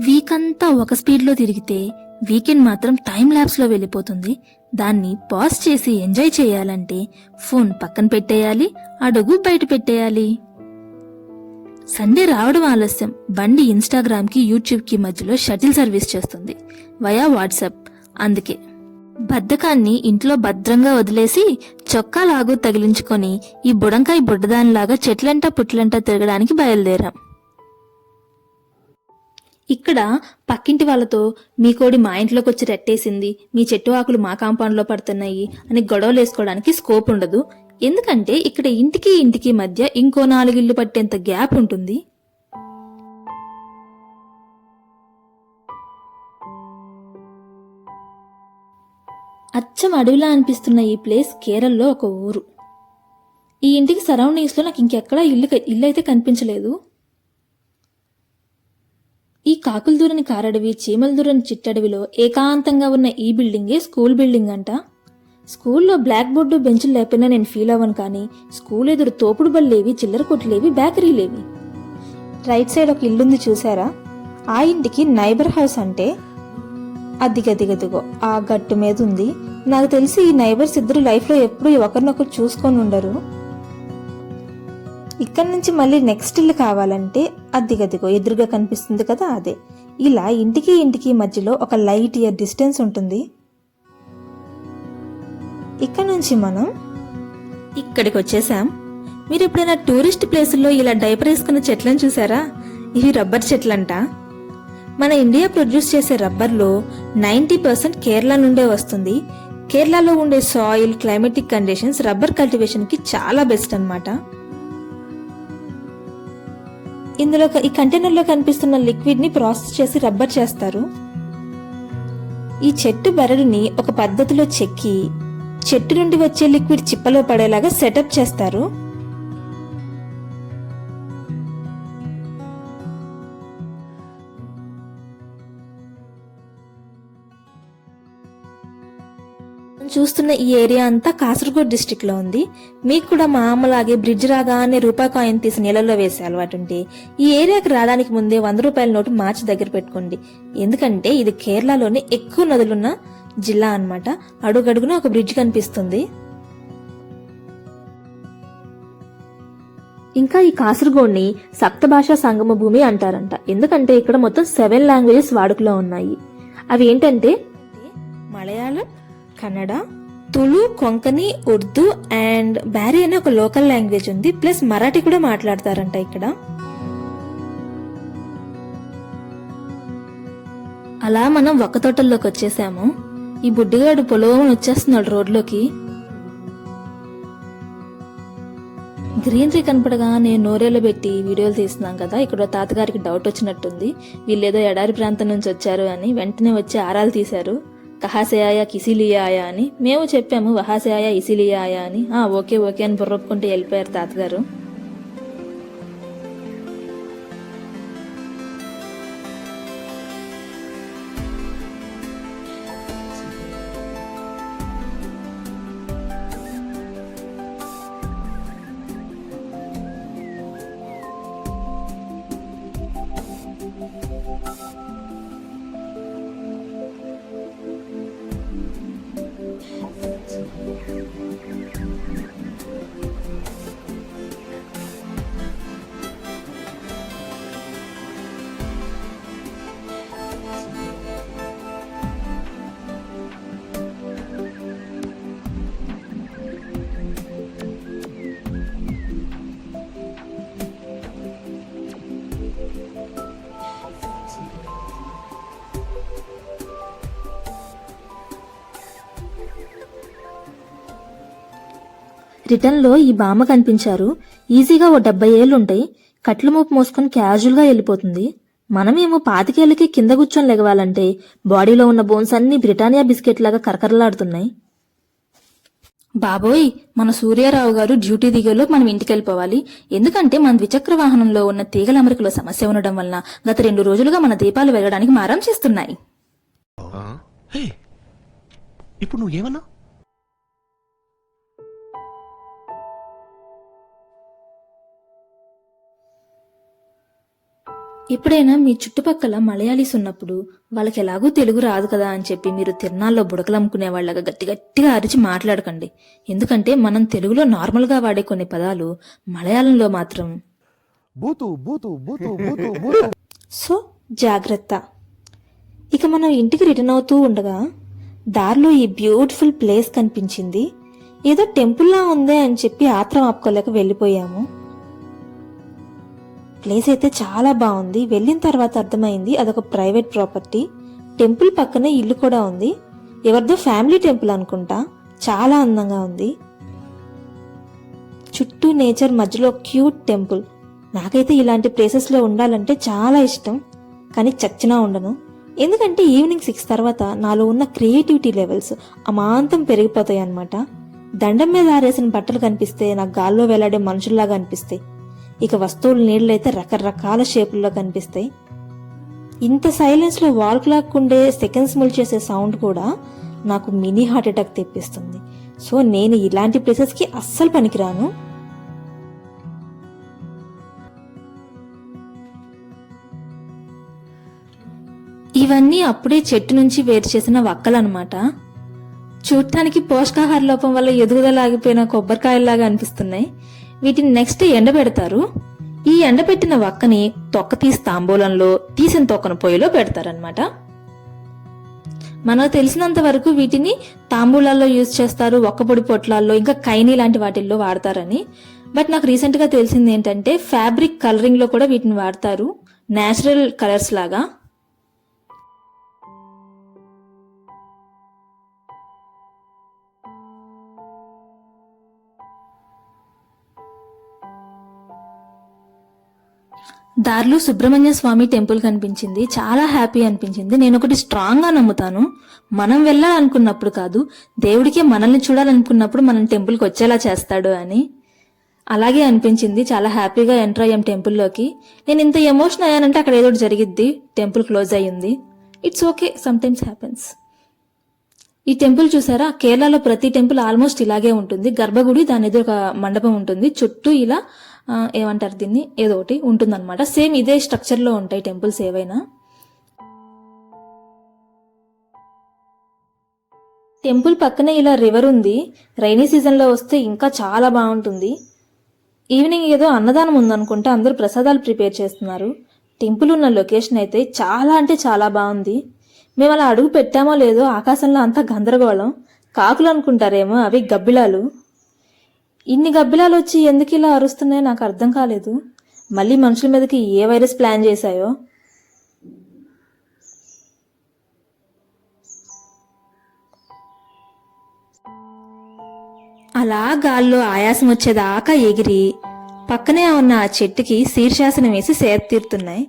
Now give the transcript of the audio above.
Week అంతా ఒక స్పీడ్లో తిరిగితే వీకెండ్ మాత్రం టైం ల్యాబ్స్లో వెళ్ళిపోతుంది. దాన్ని పాజ్ చేసి ఎంజాయ్ చేయాలంటే ఫోన్ పక్కన పెట్టేయాలి, అడుగు బయట పెట్టేయాలి. సండే రావడం ఆలస్యం. బండి ఇన్స్టాగ్రామ్కి యూట్యూబ్కి మధ్యలో షటిల్ సర్వీస్ చేస్తుంది వయా వాట్సాప్. అందుకే బద్ధకాన్ని ఇంట్లో భద్రంగా వదిలేసి చొక్కా లాగు తగిలించుకొని ఈ బుడంకాయ బుడ్డదానిలాగా చెట్లంట పుట్లంట తిరగడానికి బయలుదేరాం. ఇక్కడ పక్కింటి వాళ్ళతో మీ కోడి మా ఇంట్లోకి వచ్చి రెట్టేసింది, మీ చెట్టు ఆకులు మా కాంపౌండ్లో పడుతున్నాయి అని గొడవలు వేసుకోవడానికి స్కోప్ ఉండదు. ఎందుకంటే ఇక్కడ ఇంటికి ఇంటికి మధ్య ఇంకో 4 ఇళ్లు పట్టేంత గ్యాప్ ఉంటుంది. అచ్చం అడవిలా అనిపిస్తున్న ఈ ప్లేస్ కేరళలో ఒక ఊరు. ఈ ఇంటికి సరౌండింగ్స్లో నాకు ఇంకెక్కడా ఇల్లు అయితే కనిపించలేదు. ఈ కాకుల దూరని కారడవి, చీమల దూరని చిట్టడవిలో ఏకాంతంగా ఉన్న ఈ బిల్డింగే స్కూల్ బిల్డింగ్ అంట. స్కూల్లో బ్లాక్ బోర్డు బెంచులు లేకపోయినా నేను ఫీల్ అవ్వను, కానీ స్కూల్ ఎదురు తోపుడు బళ్ళేవి, చిల్లర కొట్టులేవి, బేకరీలేవి. రైట్ సైడ్ ఒక ఇల్లుంది చూసారా, ఆ ఇంటికి నైబర్ హౌస్ అంటే అదిగదిగదిగో ఆ గట్టు మీద ఉంది. నాకు తెలిసి ఈ నైబర్స్ ఇద్దరు లైఫ్లో ఎప్పుడూ ఒకరినొకరు చూసుకొని ఉండరు. ఇక్కడ నుంచి మళ్ళీ నెక్స్ట్ ఇల్లు కావాలంటే అదిగదిగో ఎదురుగా కనిపిస్తుంది కదా అదే. ఇలా ఇంటికి ఇంటికి మధ్యలో ఒక లైట్ ఇయర్ డిస్టెన్స్ ఉంటుంది. ఇక్కడ నుంచి మనం ఇక్కడికి వచ్చేసాం. మీరు ఎప్పుడైనా టూరిస్ట్ ప్లేసుల్లో ఇలా డైపర్ వేసుకున్న చెట్లను చూసారా? ఇవి రబ్బర్ చెట్లంట. మన ఇండియా ప్రొడ్యూస్ చేసే రబ్బర్లో 90% కేరళ నుండే వస్తుంది. కేరళలో ఉండే soil, climatic conditions rubber cultivation కి చాలా బెస్ట్ అన్నమాట. ఇందులో ఈ కంటైనర్లో కనిపిస్తున్న లిక్విడ్ ని ప్రాసెస్ చేసి రబ్బర్ చేస్తారు. ఈ చెట్టు బెరడుని ఒక పద్ధతిలో చెక్కి చెట్టు నుండి వచ్చే లిక్విడ్ చిప్పలో పడేలాగా సెటప్ చేస్తారు. చూస్తున్న ఈ ఏరియా అంతా కాసర్గోడ్ డిస్ట్రిక్ట్ లో ఉంది. మీకు కూడా మా అమ్మలాగే బ్రిడ్జ్ రాగానే రూపాయి కాయిన్ తీసి నీళ్ళల్లో వేసే అలవాటు ఉంటే ఈ ఏరియాకి రావడానికి ముందే 100 రూపాయల నోటు మార్చి దగ్గర పెట్టుకోండి. ఎందుకంటే ఇది కేరళలోని ఎక్కువ నదులున్న జిల్లా అన్నమాట. అడుగడుగున ఒక బ్రిడ్జ్ కనిపిస్తుంది. ఇంకా ఈ కాసర్గోడ్ని సప్తభాషా సంగమ భూమి అంటారంట. ఎందుకంటే ఇక్కడ మొత్తం 7 లాంగ్వేజెస్ వాడుకలో ఉన్నాయి. అవి ఏంటంటే మలయాళం, కన్నడ, తుళు, కొంకణి, ఉర్దూ అండ్ బ్యారీ అనే ఒక లోకల్ లాంగ్వేజ్ ఉంది. ప్లస్ మరాఠీ కూడా మాట్లాడతారంట ఇక్కడ. అలా మనం ఒక్క తోటల్లోకి వచ్చేసాము. ఈ బుడ్డిగాడు పొలవని వచ్చేస్తున్నాడు రోడ్లోకి. గ్రీనరీ కనపడగానే నోరేలో పెట్టి వీడియోలు తీస్తున్నాం కదా. ఇక్కడ తాతగారికి డౌట్ వచ్చినట్టుంది, వీళ్ళేదో ఎడారి ప్రాంతం నుంచి వచ్చారు అని. వెంటనే వచ్చి ఆరాలు తీశారు. కహాసే ఆయా కిసిలియా ఆయా అని. మేము చెప్పాము వహాసే ఆయా ఇసిలియా ఆయా అని. ఓకే ఓకే అని బుర్రొప్పుకుంటూ వెళ్ళిపోయారు తాతగారు. రిటర్న్ లో ఈ బామ్మ కనిపించారు. ఈజీగా 70 ఏళ్లుంటాయి. కట్లు మూపు మోసుకొని క్యాజువల్ గా వెళ్ళిపోతుంది. మనమేమో 25 ఏళ్లకి కింద కూర్చొని లెగవాలంటే బాడీలో ఉన్న బోన్స్ అన్ని బ్రిటానియా బిస్కెట్ లాగా కరకరలాడుతున్నాయి. బాబోయ్, మన సూర్యారావు గారు డ్యూటీ దిగేలో మనం ఇంటికి వెళ్ళిపోవాలి. ఎందుకంటే మన ద్విచక్ర వాహనంలో ఉన్న తీగల అమరికలో సమస్య ఉండడం వలన గత 2 రోజులుగా మన దీపాలు వెలగడానికి మారం చేస్తున్నాయి. ఇప్పుడు నువ్వేమన్నా? ఎప్పుడైనా మీ చుట్టుపక్కల మలయాళీస్ ఉన్నప్పుడు వాళ్ళకి ఎలాగూ తెలుగు రాదు కదా అని చెప్పి మీరు తిరణాల్లో బుడకలమ్ముకునే వాళ్ళగా గట్టి గట్టిగా అరిచి మాట్లాడకండి. ఎందుకంటే మనం తెలుగులో నార్మల్గా వాడే కొన్ని పదాలు మలయాళంలో మాత్రం బూతు బూతు బూతు బూతు బూతు. సో జాగ్రత్త. ఇక మనం ఇంటికి రిటర్న్ అవుతూ ఉండగా దారిలో ఈ బ్యూటిఫుల్ ప్లేస్ కనిపించింది. ఏదో టెంపుల్లా ఉందే అని చెప్పి ఆత్రం ఆపుకోలేక వెళ్ళిపోయాము. ప్లేస్ అయితే చాలా బాగుంది. వెళ్ళిన తర్వాత అర్థమైంది అదొక ప్రైవేట్ ప్రాపర్టీ. టెంపుల్ పక్కనే ఇల్లు కూడా ఉంది. ఎవరిదో ఫ్యామిలీ టెంపుల్ అనుకుంటా. చాలా అందంగా ఉంది. చుట్టూ నేచర్, మధ్యలో క్యూట్ టెంపుల్. నాకైతే ఇలాంటి ప్లేసెస్లో ఉండాలంటే చాలా ఇష్టం, కానీ చచ్చినా ఉండను. ఎందుకంటే ఈవినింగ్ 6 తర్వాత నాలో ఉన్న క్రియేటివిటీ లెవెల్స్ అమాంతం పెరిగిపోతాయి అన్నమాట. దండం మీద ఆరేసిన బట్టలు కనిపిస్తే నాకు గాల్లో వేలాడే మనుషుల్లాగా అనిపిస్తాయి. ఇక వస్తువులు నీళ్ళైతే రకరకాల షేపుల్లో కనిపిస్తాయి. ఇంత సైలెన్స్ లో వాల్ క్లాక్ ఉండే సెకండ్స్ ముల్ చేసే సౌండ్ కూడా నాకు మినీ హార్ట్ అటాక్ తెప్పిస్తుంది. సో నేను ఇలాంటి ప్లేసెస్ కి అస్సలు పనికిరాను. ఇవన్నీ అప్పుడే చెట్టు నుంచి వేరు చేసిన వక్కలన్నమాట. చూడటానికి పోషకాహార లోపం వల్ల ఎదుగుదల ఆగిపోయిన కొబ్బరికాయల్లాగా అనిపిస్తున్నాయి. వీటిని నెక్స్ట్ ఎండబెడతారు. ఈ ఎండబెట్టిన వక్కని తొక్క తీసి తాంబూలంలో, తీసిన తొక్కను పొయ్యిలో పెడతారనమాట. మనకు తెలిసినంత వరకు వీటిని తాంబూలాల్లో యూజ్ చేస్తారు, ఒక్కపొడి పొట్లాల్లో, ఇంకా కైని లాంటి వాటిల్లో వాడతారని. బట్ నాకు రీసెంట్ గా తెలిసింది ఏంటంటే ఫ్యాబ్రిక్ కలరింగ్ లో కూడా వీటిని వాడతారు, నేచురల్ కలర్స్ లాగా. దారిలో సుబ్రహ్మణ్య స్వామి టెంపుల్ కనిపించింది. చాలా హ్యాపీ అనిపించింది. నేను ఒకటి స్ట్రాంగ్ గా నమ్ముతాను, మనం వెళ్ళాలనుకున్నప్పుడు కాదు, దేవుడికే మనల్ని చూడాలనుకున్నప్పుడు మనం టెంపుల్కి వచ్చేలా చేస్తాడు అని. అలాగే అనిపించింది. చాలా హ్యాపీగా ఎంటర్ అయ్యాం టెంపుల్లోకి. నేను ఇంత ఎమోషన్ అయ్యానంటే అక్కడ ఏదో జరిగిద్ది. టెంపుల్ క్లోజ్ అయ్యింది. It's okay, some times happens. ఈ టెంపుల్ చూసారా, కేరళలో ప్రతి టెంపుల్ ఆల్మోస్ట్ ఇలాగే ఉంటుంది. గర్భగుడి, దాని ఎదురు ఒక మండపం ఉంటుంది, చుట్టూ ఇలా ఏమంటారు దీన్ని, ఏదో ఒకటి ఉంటుందన్నమాట. సేమ్ ఇదే స్ట్రక్చర్ లో ఉంటాయి టెంపుల్స్ ఏవైనా. టెంపుల్ పక్కనే ఇలా రివర్ ఉంది. రైనీ సీజన్ లో వస్తే ఇంకా చాలా బాగుంటుంది. ఈవినింగ్ ఏదో అన్నదానం ఉందనుకుంటా, అందరూ ప్రసాదాలు ప్రిపేర్ చేస్తున్నారు. టెంపుల్ ఉన్న లొకేషన్ అయితే చాలా అంటే చాలా బాగుంది. మేము అలా అడుగు పెట్టామో లేదో ఆకాశంలో అంతా గందరగోళం. కాకులు అనుకుంటారేమో, అవి గబ్బిలాలు. ఇన్ని గబ్బిలాలు వచ్చి ఎందుకు ఇలా అరుస్తున్నాయో నాకు అర్థం కాలేదు. మళ్ళీ మనుషుల మీదకి ఏ వైరస్ ప్లాన్ చేశాయో. అలా గాల్లో ఆయాసం వచ్చేదాకా ఎగిరి పక్కనే ఉన్న ఆ చెట్టుకి శీర్షాసనం వేసి సేద తీరుతున్నాయి.